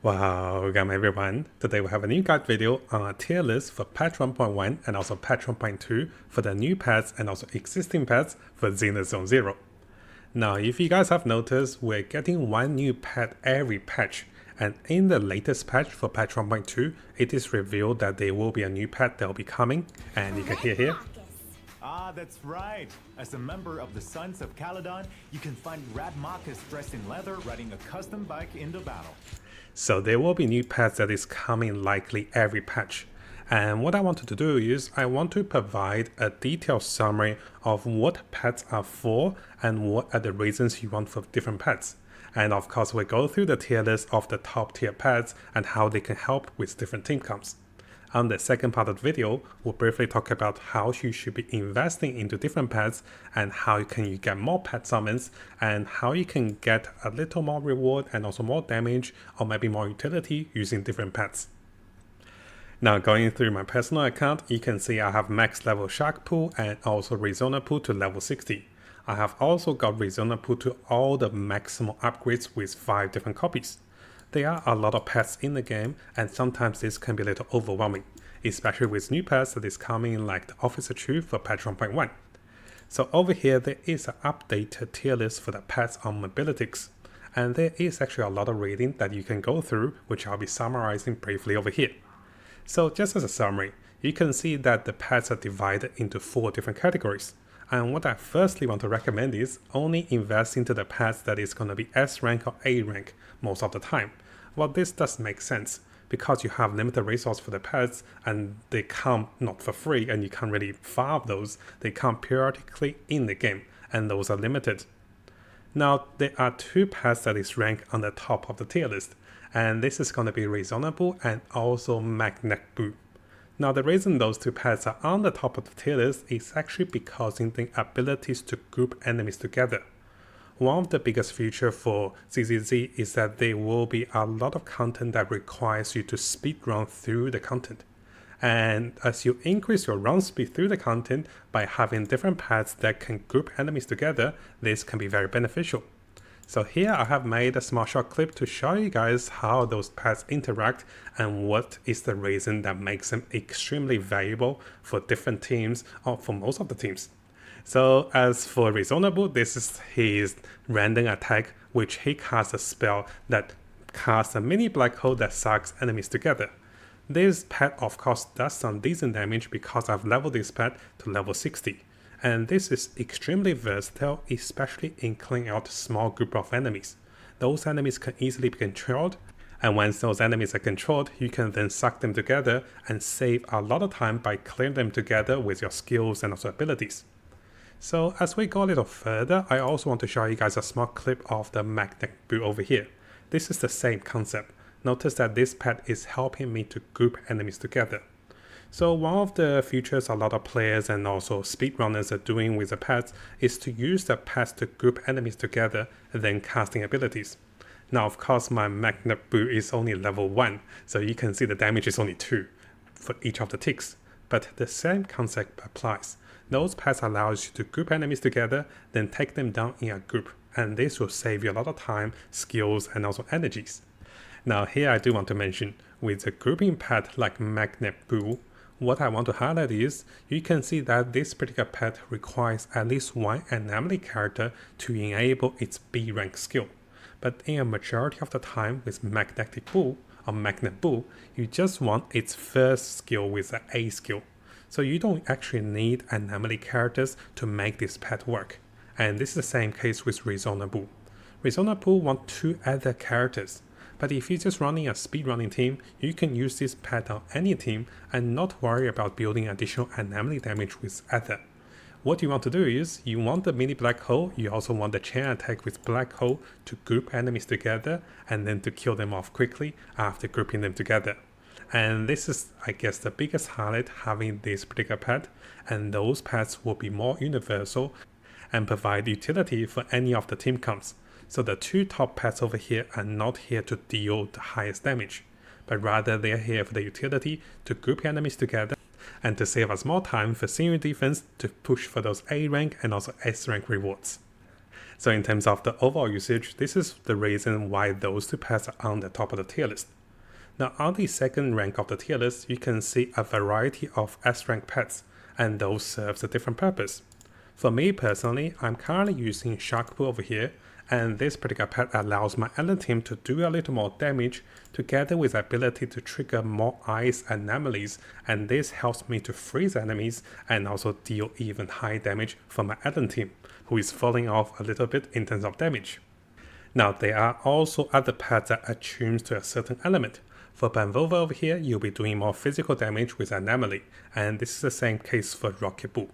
Welcome everyone. Today we have a new guide video on a tier list for patch 1.1 and also patch 1.2 for the new pets and also existing pets for Zenith Zone Zero. Now if you guys have noticed, we're getting one new pet every patch, and in the latest patch for patch 1.2, it is revealed that there will be a new pet that will be coming, and you can hear here. That's right. As a member of the Sons of Caledon, you can find Radmachus dressed in leather riding a custom bike in the battle. So there will be new pets that is coming likely every patch. And what I wanted to do is I want to provide a detailed summary of what pets are for and what are the reasons you want for different pets. And of course we'll go through the tier list of the top tier pets and how they can help with different team comps. On the second part of the video, we'll briefly talk about how you should be investing into different pets and how can you get more pet summons and how you can get a little more reward and also more damage or maybe more utility using different pets. Now going through my personal account, you can see I have max level Shark Pool and also Rezona Pool to level 60. I have also got Rezona Pool to all the maximum upgrades with 5 different copies. There are a lot of pets in the game, and sometimes this can be a little overwhelming, especially with new pets that is coming like the Officer Truth for patch 1.1. So over here there is an updated tier list for the pets on Mobilitix, and there is actually a lot of reading that you can go through, which I'll be summarizing briefly over here. So just as a summary, you can see that the pets are divided into 4 different categories. And what I firstly want to recommend is only invest into the pets that is going to be S rank or A rank most of the time. Well, this does make sense because you have limited resource for the pets and they come not for free and you can't really farm those. They come periodically in the game and those are limited. Now, there are 2 pets that is ranked on the top of the tier list, and this is going to be Reasonable and also Magnet Boo. Now, the reason those 2 pets are on the top of the tier list is actually because in the abilities to group enemies together. One of the biggest features for ZZZ is that there will be a lot of content that requires you to speedrun through the content. And as you increase your run speed through the content by having different pets that can group enemies together, this can be very beneficial. So here I have made a small short clip to show you guys how those pets interact and what is the reason that makes them extremely valuable for different teams or for most of the teams. So as for Reasonable, this is his random attack, which he casts a spell that casts a mini black hole that sucks enemies together. This pet of course does some decent damage because I've leveled this pet to level 60. And this is extremely versatile, especially in clearing out small group of enemies. Those enemies can easily be controlled, and once those enemies are controlled, you can then suck them together and save a lot of time by clearing them together with your skills and also abilities. So as we go a little further, I also want to show you guys a small clip of the Magnet Boo over here. This is the same concept. Notice that this pet is helping me to group enemies together. So one of the features a lot of players and also speedrunners are doing with the pets is to use the pets to group enemies together and then casting abilities. Now of course my Magnet Boo is only level 1, so you can see the damage is only 2 for each of the ticks. But the same concept applies. Those pets allows you to group enemies together, then take them down in a group, and this will save you a lot of time, skills, and also energies. Now here I do want to mention, with a grouping pet like Magnet Boo, what I want to highlight is, you can see that this particular pet requires at least 1 anomaly character to enable its B rank skill. But in a majority of the time with Magnetic Boo or Magnet Boo, you just want its first skill with an A skill. So you don't actually need anomaly characters to make this pet work. And this is the same case with Reasonable. Reasonable wants 2 other characters. But if you're just running a speedrunning team, you can use this pet on any team and not worry about building additional anomaly damage with other. What you want to do is, you want the mini black hole, you also want the chain attack with black hole to group enemies together and then to kill them off quickly after grouping them together. And this is, I guess, the biggest highlight having this particular pet, and those pets will be more universal and provide utility for any of the team comps. So the 2 top pets over here are not here to deal the highest damage, but rather they are here for the utility to group enemies together and to save us more time for senior defense to push for those A rank and also S rank rewards. So in terms of the overall usage, this is the reason why those two pets are on the top of the tier list. Now on the second rank of the tier list, you can see a variety of S rank pets, and those serves a different purpose. For me personally, I'm currently using Sharkboo over here, and this particular pet allows my alien team to do a little more damage together with the ability to trigger more ice anomalies, and this helps me to freeze enemies and also deal even high damage for my alien team, who is falling off a little bit in terms of damage. Now there are also other pets that attunes to a certain element. For Banvova over here, you'll be doing more physical damage with Anomaly, and this is the same case for Rocket Boo.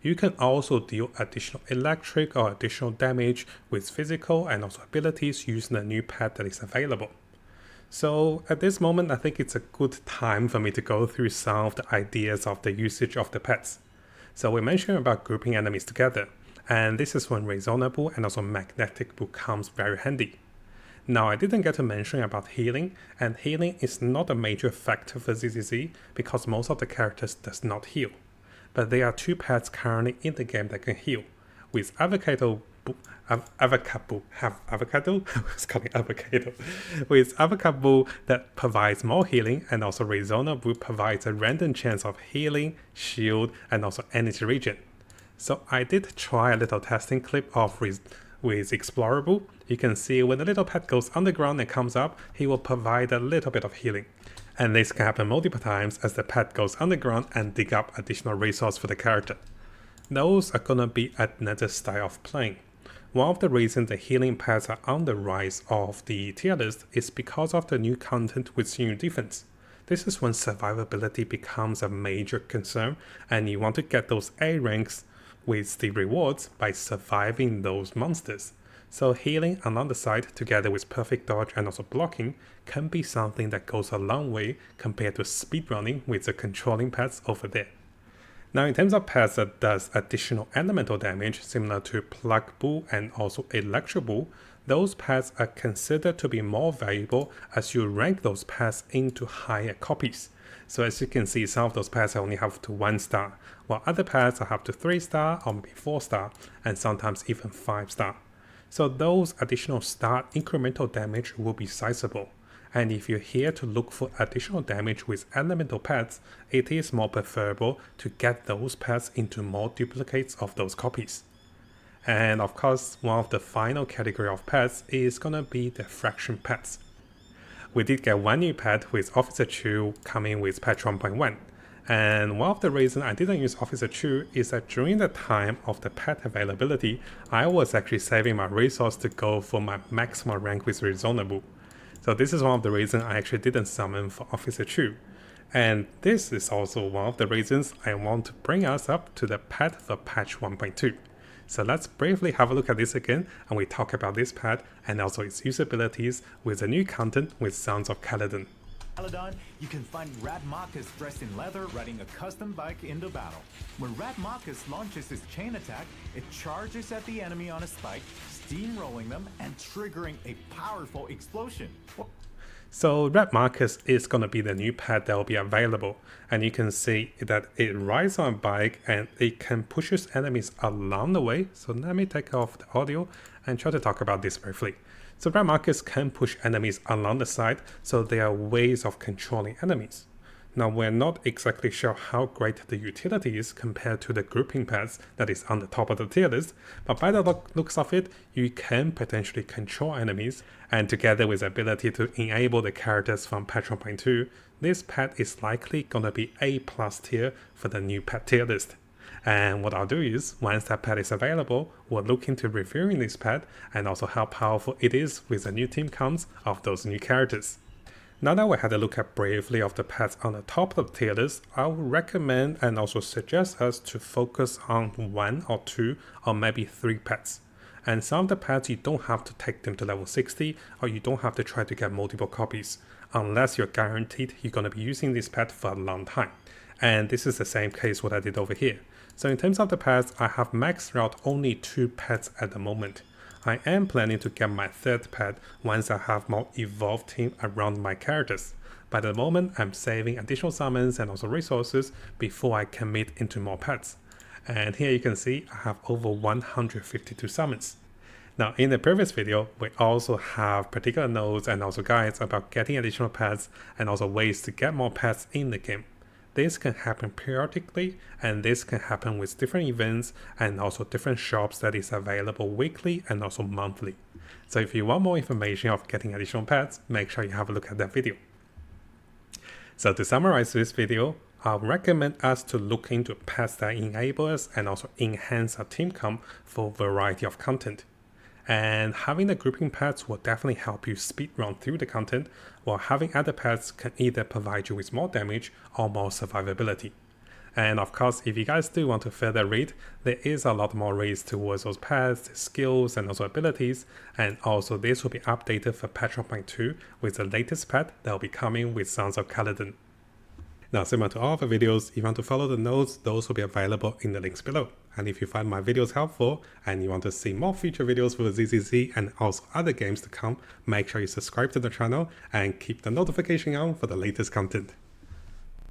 You can also deal additional electric or additional damage with physical and also abilities using the new pet that is available. So at this moment, I think it's a good time for me to go through some of the ideas of the usage of the pets. So we mentioned about grouping enemies together, and this is when Resona Boo and also Magnetic Boo comes very handy. Now I didn't get to mention about healing, and healing is not a major factor for ZZZ because most of the characters does not heal. But there are two pets currently in the game that can heal, with Avocado Boo, Avocado, with Avocado Boo that provides more healing, and also Resona Boo provides a random chance of healing, shield, and also energy regen. So I did try a little testing clip of with Explorer Boo. You can see when the little pet goes underground and comes up, he will provide a little bit of healing. And this can happen multiple times as the pet goes underground and dig up additional resource for the character. Those are gonna be another style of playing. One of the reasons the healing pets are on the rise of the tier list is because of the new content with Senior Defense. This is when survivability becomes a major concern, and you want to get those A ranks with the rewards by surviving those monsters. So healing along the side together with perfect dodge and also blocking can be something that goes a long way compared to speedrunning with the controlling pets over there. Now in terms of pets that does additional elemental damage similar to Plug Boo and also Electro Boo, those pets are considered to be more valuable as you rank those pets into higher copies. So as you can see, some of those pets only have to 1 star, while other pets have to 3 star or maybe 4 star, and sometimes even 5 star. So those additional star incremental damage will be sizable. And if you're here to look for additional damage with elemental pets, it is more preferable to get those pets into more duplicates of those copies. And of course, one of the final category of pets is gonna be the fraction pets. We did get one new pet with Officer Chu coming with patch 1.1. And one of the reasons I didn't use Officer Chu is that during the time of the pet availability, I was actually saving my resource to go for my maximum rank with Resona Boo. So this is one of the reasons I actually didn't summon for Officer Chu. And this is also one of the reasons I want to bring us up to the pet for patch 1.2. So let's briefly have a look at this again, and we talk about this pet and also its usabilities with the new content with Sons of Caledon. Caledon, you can find Radmachus dressed in leather riding a custom bike into battle. When Radmachus launches his chain attack, it charges at the enemy on a spike, steamrolling them and triggering a powerful explosion. So Radmachus is going to be the new pet that will be available, and you can see that it rides on a bike and it can push its enemies along the way. So let me take off the audio and try to talk about this briefly. So Radmachus can push enemies along the side, so there are ways of controlling enemies. Now we're not exactly sure how great the utility is compared to the grouping pets that is on the top of the tier list, but by the looks of it, you can potentially control enemies, and together with the ability to enable the characters from patch 1.2, this pet is likely gonna be A+ tier for the new pet tier list. And what I'll do is, once that pet is available, we'll look into reviewing this pet and also how powerful it is with the new team counts of those new characters. Now that we had a look at briefly of the pets on the top of the tier list, I would recommend and also suggest us to focus on 1 or 2 or maybe 3 pets. And some of the pets you don't have to take them to level 60 or you don't have to try to get multiple copies, unless you're guaranteed you're going to be using this pet for a long time. And this is the same case what I did over here. So in terms of the pets, I have maxed out only 2 pets at the moment. I am planning to get my 3rd pet once I have more evolved team around my characters. But at the moment, I'm saving additional summons and also resources before I commit into more pets. And here you can see I have over 152 summons. Now, in the previous video, we also have particular notes and also guides about getting additional pets and also ways to get more pets in the game. This can happen periodically, and this can happen with different events and also different shops that is available weekly and also monthly. So if you want more information of getting additional pets, make sure you have a look at that video. So to summarize this video, I recommend us to look into pets that enable us and also enhance our team comp for a variety of content. And having the grouping pets will definitely help you speedrun through the content, while having other pets can either provide you with more damage or more survivability. And of course, if you guys do want to further read, there is a lot more reads towards those pets, skills, and also abilities. And also this will be updated for Patch 1.2 with the latest pet that will be coming with Sons of Kaladin. Now, similar to all of the videos, if you want to follow the notes, those will be available in the links below. And if you find my videos helpful and you want to see more future videos for ZZZ and also other games to come, make sure you subscribe to the channel and keep the notification on for the latest content.